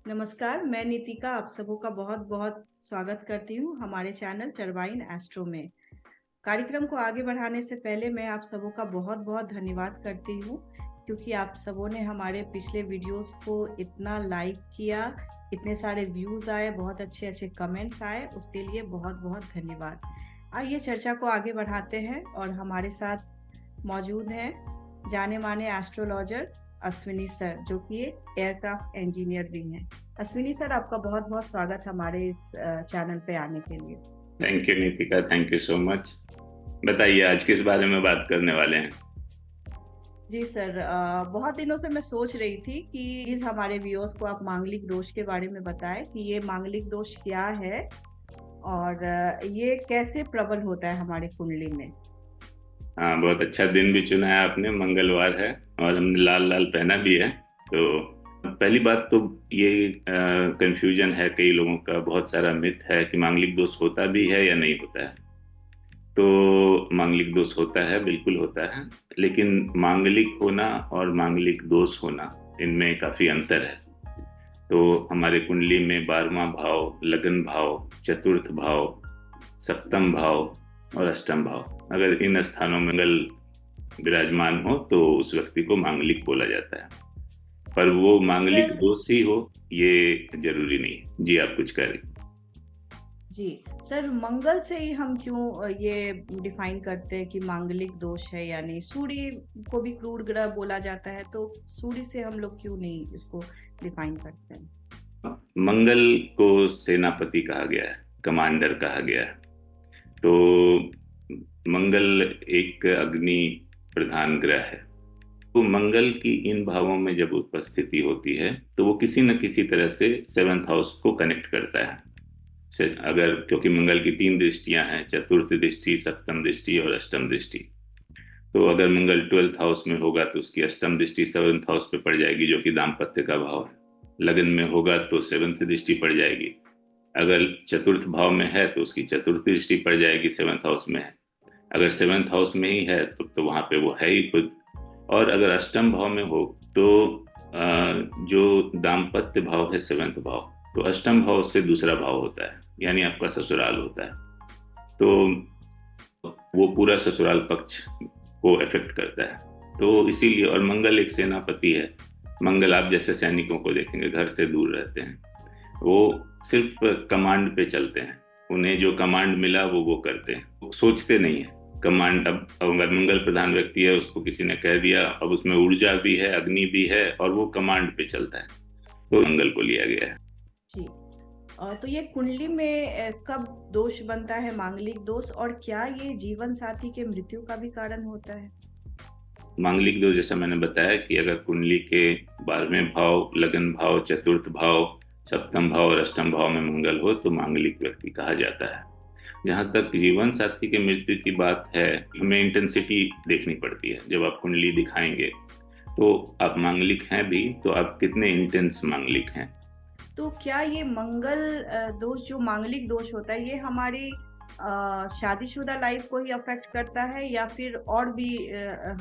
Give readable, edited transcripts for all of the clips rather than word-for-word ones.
नमस्कार, मैं नीतिका आप सबों का बहुत-बहुत स्वागत करती हूँ हमारे चैनल टरबाइन एस्ट्रो में। कार्यक्रम को आगे बढ़ाने से पहले मैं आप सबों का बहुत-बहुत धन्यवाद करती हूँ, क्योंकि आप सबों ने हमारे पिछले वीडियोस को इतना लाइक किया, इतने सारे व्यूज़ आए, बहुत अच्छे-अच्छे कमेंट्स आए, उसके लिए बहुत-बहुत धन्यवाद। आइए चर्चा को आगे बढ़ाते हैं और हमारे साथ मौजूद हैं जाने-माने एस्ट्रोलॉजर अश्विनी सर, जो कि एयरक्राफ्ट इंजीनियर भी हैं। अश्विनी सर, आपका बहुत-बहुत स्वागत हमारे इस चैनल पे आने के लिए। Thank you Nitika, thank you so much. बताइए आज किस बारे में बात करने वाले हैं। जी सर, बहुत दिनों से मैं सोच रही थी कि प्लीज हमारे व्यूअर्स को आप मांगलिक दोष के बारे में बताएं कि ये मांगलिक दोष क्या है और ये कैसे प्रबल होता है हमारे कुंडली में। हाँ, बहुत अच्छा दिन भी चुना है आपने, मंगलवार है और हमने लाल लाल पहना भी है। तो पहली बात तो ये कंफ्यूजन है कई लोगों का, बहुत सारा मिथ है कि मांगलिक दोष होता भी है या नहीं होता है। तो मांगलिक दोष होता है, बिल्कुल होता है, लेकिन मांगलिक होना और मांगलिक दोष होना इनमें काफी अंतर है। तो हमारे कुंडली में 12वां भाव, लगन भाव, चतुर्थ भाव, सप्तम भाव और अष्टम भाव, अगर इन स्थानों में मंगल विराजमान हो तो उस व्यक्ति को मांगलिक बोला जाता है। पर वो मांगलिक सर दोष ही हो ये जरूरी नहीं है। जी, आप कुछ करें। जी सर, मंगल से ही हम क्यों ये डिफाइन करते हैं कि मांगलिक दोष है? यानी सूर्य को भी क्रूर ग्रह बोला जाता है, तो सूर्य से हम लोग क्यों नहीं इसको डिफाइन करते हैं? मंगल को सेनापति कहा गया है, कमांडर कहा गया है। तो मंगल एक अग्नि प्रधान ग्रह है। तो मंगल की इन भावों में जब उपस्थिति होती है तो वो किसी न किसी तरह से सेवंथ हाउस को कनेक्ट करता है। अगर, क्योंकि मंगल की 3 दृष्टियां हैं, चतुर्थ दृष्टि, सप्तम दृष्टि और अष्टम दृष्टि। तो अगर मंगल 12th हाउस में होगा तो उसकी अष्टम दृष्टि 7th हाउस पे पड़ जाएगी, जो कि दाम्पत्य का भाव है। लगन में होगा तो 7th दृष्टि पड़ जाएगी। अगर चतुर्थ भाव में है तो उसकी चतुर्थ दृष्टि पड़ जाएगी, 7th हाउस में है। अगर 7th हाउस में ही है तो वहां पे वो है ही खुद। और अगर अष्टम भाव में हो तो जो दाम्पत्य भाव है 7th भाव, तो अष्टम भाव से दूसरा भाव होता है, यानी आपका ससुराल होता है। तो वो पूरा ससुराल पक्ष को इफेक्ट करता है। तो इसीलिए, और मंगल एक सेनापति है। मंगल, आप जैसे सैनिकों को देखेंगे, घर से दूर रहते हैं, वो सिर्फ कमांड पे चलते हैं। उन्हें जो कमांड मिला वो करते हैं, वो सोचते नहीं है। कमांड, अब अगर मंगल प्रधान व्यक्ति है, उसको किसी ने कह दिया, अब उसमें ऊर्जा भी है, अग्नि भी है, और वो कमांड पे चलता है, तो मंगल को लिया गया है। जी, तो ये कुंडली में कब दोष बनता है, मांगलिक दोष, और क्या ये जीवन साथी के मृत्यु का भी कारण होता है? मांगलिक दोष, जैसा मैंने बताया कि अगर कुंडली के 12वें भाव, लगन भाव, चतुर्थ भाव, सप्तम भाव और अष्टम भाव में मंगल हो तो मांगलिक व्यक्ति कहा जाता है। जहाँ तक जीवन साथी के मृत्यु की बात है, हमें इंटेंसिटी देखनी पड़ती है। जब आप कुंडली दिखाएंगे तो आप मांगलिक हैं भी, तो आप कितने इंटेंस मांगलिक हैं। तो क्या ये मंगल दोष, जो मांगलिक दोष होता है, ये हमारी शादीशुदा लाइफ को ही अफेक्ट करता है या फिर और भी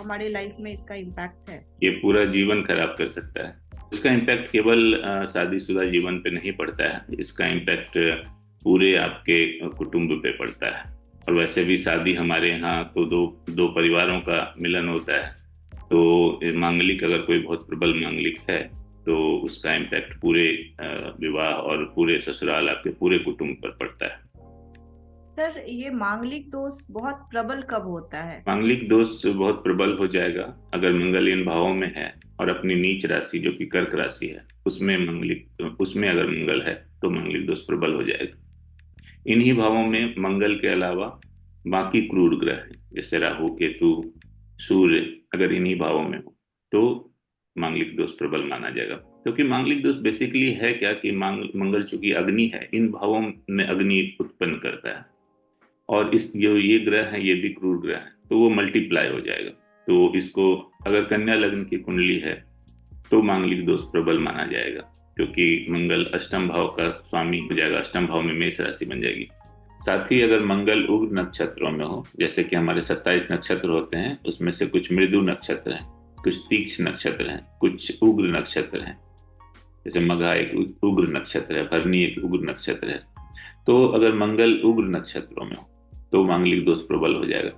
हमारे लाइफ में इसका इम्पैक्ट है? ये पूरा जीवन खराब कर सकता है। इसका इम्पैक्ट केवल शादीशुदा जीवन पे नहीं पड़ता है, इसका इम्पैक्ट पूरे आपके कुटुंब पे पड़ता है। और वैसे भी शादी हमारे यहाँ तो दो दो परिवारों का मिलन होता है। तो मांगलिक, अगर कोई बहुत प्रबल मांगलिक है तो उसका इम्पैक्ट पूरे विवाह और पूरे ससुराल, आपके पूरे कुटुंब पर पड़ता है। सर, ये मांगलिक दोष बहुत प्रबल कब होता है? मांगलिक दोष बहुत प्रबल हो जाएगा अगर मंगल इन भावों में है और अपनी नीच राशि जो कि कर्क राशि है उसमें अगर मंगल है तो मांगलिक दोष प्रबल हो जाएगा। इन्हीं भावों में मंगल के अलावा बाकी क्रूर ग्रह हैं, जैसे राहु, केतु, सूर्य, अगर इन्हीं भावों में हो तो मांगलिक दोष प्रबल माना जाएगा। क्योंकि मांगलिक दोष बेसिकली है क्या कि मंगल चूंकि अग्नि है, इन भावों में अग्नि उत्पन्न करता है, और इस जो ये ग्रह है ये भी क्रूर ग्रह है, तो वो मल्टीप्लाई हो जाएगा। तो इसको, अगर कन्या लग्न की कुंडली है तो मांगलिक दोष प्रबल माना जाएगा, क्योंकि मंगल अष्टम भाव का स्वामी हो जाएगा, अष्टम भाव में मेष राशि बन जाएगी। साथ ही अगर मंगल उग्र नक्षत्रों में हो, जैसे कि हमारे 27 नक्षत्र होते हैं, उसमें से कुछ मृदु नक्षत्र हैं, कुछ तीक्ष्ण नक्षत्र हैं, कुछ उग्र नक्षत्र हैं, जैसे मघा एक उग्र नक्षत्र है, भरनी एक उग्र नक्षत्र है। तो अगर मंगल उग्र नक्षत्रों में हो तो मांगलिक दोष प्रबल हो जाएगा।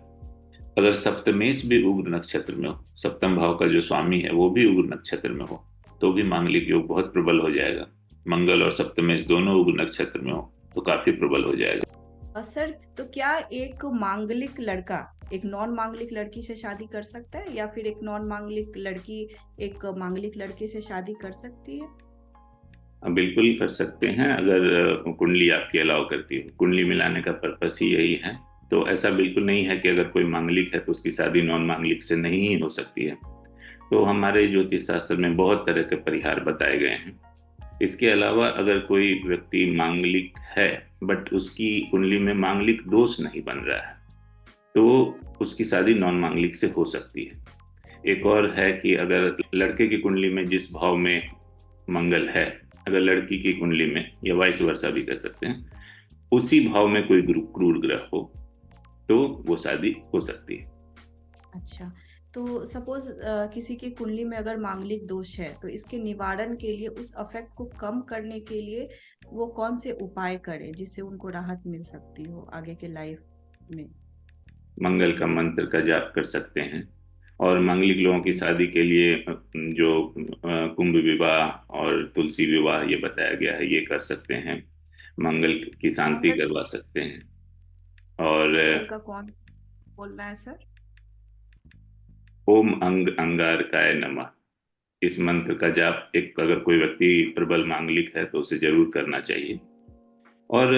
अगर सप्तमेश भी उग्र नक्षत्र में हो, सप्तम भाव का जो स्वामी है वो भी उग्र नक्षत्र में हो, तो भी मांगलिक योग बहुत प्रबल हो जाएगा। मंगल और सप्तमेश दोनों उग्र नक्षत्र में हो तो काफी प्रबल हो जाएगा। सर, तो क्या एक मांगलिक लड़का एक नॉन मांगलिक लड़की से शादी कर सकता है, या फिर एक नॉन मांगलिक लड़की एक मांगलिक लड़के से शादी कर सकती है? बिल्कुल कर सकते हैं, अगर कुंडली आपकी अलाउ करती है। कुंडली मिलाने का पर्पस ही यही है। तो ऐसा बिल्कुल नहीं है कि अगर कोई मांगलिक है तो उसकी शादी नॉन मांगलिक से नहीं हो सकती है। तो हमारे ज्योतिष शास्त्र में बहुत तरह के परिहार बताए गए हैं। इसके अलावा अगर कोई व्यक्ति मांगलिक है बट उसकी कुंडली में मांगलिक दोष नहीं बन रहा है, तो उसकी शादी नॉन मांगलिक से हो सकती है। एक और है कि अगर लड़के की कुंडली में जिस भाव में मंगल है, अगर लड़की की कुंडली में, या वाइस वर्सा भी कर सकते हैं, उसी भाव में कोई क्रूर ग्रह हो तो वो शादी हो सकती है। अच्छा, तो सपोज किसी की कुंडली में अगर मांगलिक दोष है, तो इसके निवारण के लिए, उस अफेक्ट को कम करने के लिए वो कौन से उपाय करें जिससे उनको राहत मिल सकती हो आगे के लाइफ में? मंगल का मंत्र का जाप कर सकते हैं। और मांगलिक लोगों की शादी के लिए जो कुंभ विवाह और तुलसी विवाह ये बताया गया है, ये कर सकते हैं। मंगल की शांति मंगल करवा सकते हैं। और मंगल का कौन बोलना है सर? ओम अंग अंगारकाय नमः, इस मंत्र का जाप एक अगर कोई व्यक्ति प्रबल मांगलिक है तो उसे जरूर करना चाहिए। और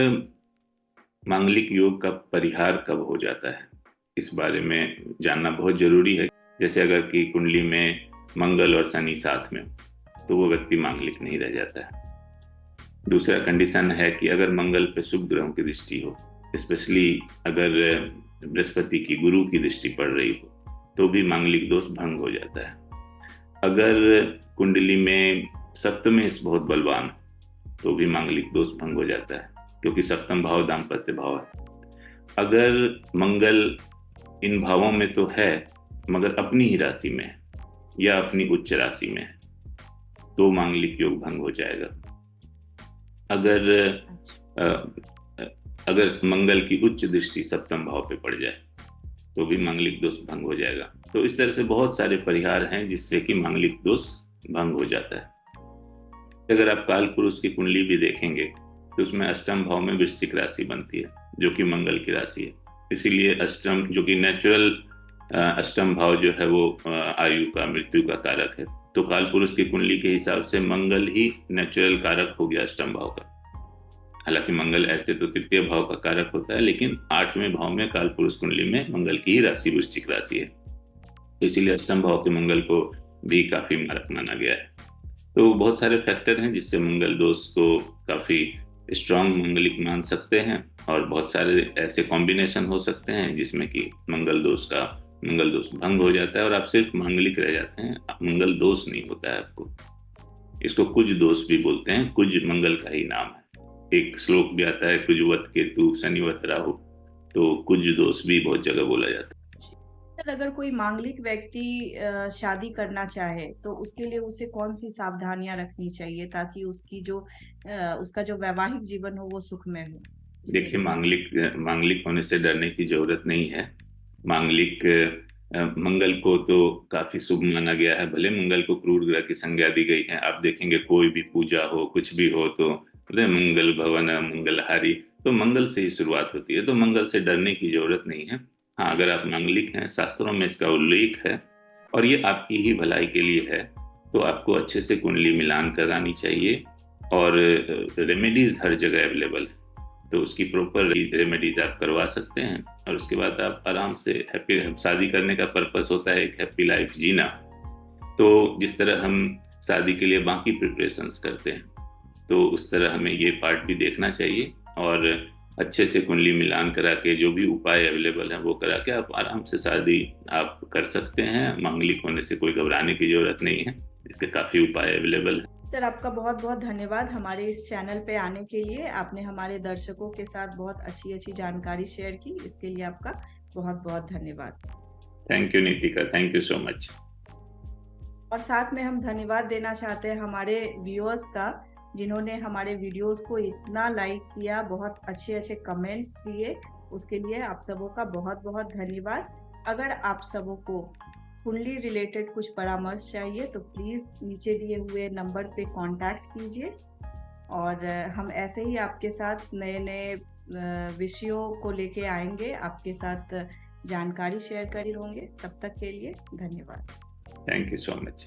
मांगलिक योग का परिहार कब हो जाता है इस बारे में जानना बहुत जरूरी है। जैसे अगर की कुंडली में मंगल और शनि साथ में हो तो वो व्यक्ति मांगलिक नहीं रह जाता है। दूसरा कंडीशन है कि अगर मंगल पे शुभ ग्रहों की दृष्टि हो, स्पेशली अगर बृहस्पति की गुरु की दृष्टि पड़ रही हो, तो भी मांगलिक दोष भंग हो जाता है। अगर कुंडली में सप्तमेश बहुत बलवान तो भी मांगलिक दोष भंग हो जाता है, क्योंकि सप्तम भाव दाम्पत्य भाव है। अगर मंगल इन भावों में तो है मगर अपनी ही राशि में है या अपनी उच्च राशि में है, तो मांगलिक योग भंग हो जाएगा। अगर अगर मंगल की उच्च दृष्टि सप्तम भाव पे पड़ जाए तो भी मांगलिक दोष भंग हो जाएगा। तो इस तरह से बहुत सारे परिहार हैं जिससे कि मांगलिक दोष भंग हो जाता है। अगर आप काल पुरुष की कुंडली भी देखेंगे तो उसमें अष्टम भाव में वृश्चिक राशि बनती है जो कि मंगल की राशि है। इसीलिए अष्टम, जो कि नेचुरल अष्टम भाव जो है वो आयु का, मृत्यु का कारक है। तो काल पुरुष की कुंडली के हिसाब से मंगल ही नेचुरल कारक हो गया अष्टम भाव का। हालांकि मंगल ऐसे तो तृतीय भाव का कारक होता है, लेकिन आठवें भाव में काल पुरुष कुंडली में मंगल की ही राशि वृश्चिक राशि है, तो इसीलिए अष्टम भाव के मंगल को भी काफी मारक माना गया है। तो बहुत सारे फैक्टर हैं जिससे मंगल दोष को काफी स्ट्रांग मांगलिक मान सकते हैं, और बहुत सारे ऐसे कॉम्बिनेशन हो सकते हैं जिसमें कि मंगल दोष भंग हो जाता है और आप सिर्फ मांगलिक रह जाते हैं, मंगल दोष नहीं होता है आपको। इसको कुज दोष भी बोलते हैं, कुज मंगल का ही नाम है। एक श्लोक भी आता है, कुजवत केतु शनिवत राहु, तो कुज दोष भी बहुत जगह बोला जाता है। सर, अगर कोई मांगलिक व्यक्ति शादी करना चाहे तो उसके लिए उसे कौन सी सावधानियां रखनी चाहिए ताकि उसका जो वैवाहिक जीवन हो वो सुखमय हो उसके देखिए, लिए? मांगलिक होने से डरने की जरूरत नहीं है। मांगलिक मंगल को तो काफी शुभ माना गया है, भले मंगल को क्रूर ग्रह की संज्ञा दी गई है। आप देखेंगे कोई भी पूजा हो, कुछ भी हो, तो बोले मंगल भवन मंगलहारी, तो मंगल से ही शुरुआत होती है। तो मंगल से डरने की जरूरत नहीं है। हाँ, अगर आप मांगलिक हैं, शास्त्रों में इसका उल्लेख है और ये आपकी ही भलाई के लिए है, तो आपको अच्छे से कुंडली मिलान करानी चाहिए। और रेमेडीज हर जगह अवेलेबल है, तो उसकी प्रॉपर रेमेडीज आप करवा सकते हैं। और उसके बाद आप आराम से हैप्पी, शादी करने का पर्पस होता है एक हैप्पी लाइफ जीना। तो जिस तरह हम शादी के लिए बाकी प्रिपरेशंस करते हैं, तो उस तरह हमें ये पार्ट भी देखना चाहिए। और अच्छे से कुंडली मिलान करा के जो भी उपाय अवेलेबल हैं वो करा के आप आराम से शादी आप कर सकते हैं। मांगलिक होने से कोई घबराने की जरूरत नहीं है, इसके काफी उपाय अवेलेबल है। सर, आपका बहुत बहुत धन्यवाद हमारे इस चैनल पे आने के लिए। आपने हमारे दर्शकों के साथ बहुत अच्छी अच्छी जानकारी शेयर की, इसके लिए आपका बहुत बहुत धन्यवाद। Thank you Nitika, thank you so much. और साथ में हम धन्यवाद देना चाहते हैं हमारे व्यूअर्स का, जिन्होंने हमारे वीडियोस को इतना लाइक किया, बहुत अच्छे अच्छे कमेंट्स दिए। उसके लिए आप सबों का बहुत बहुत धन्यवाद। अगर आप सबों को कुंडली रिलेटेड कुछ परामर्श चाहिए तो प्लीज़ नीचे दिए हुए नंबर पे कांटेक्ट कीजिए, और हम ऐसे ही आपके साथ नए नए विषयों को लेके आएंगे, आपके साथ जानकारी शेयर कर होंगे। तब तक के लिए धन्यवाद। Thank you so much.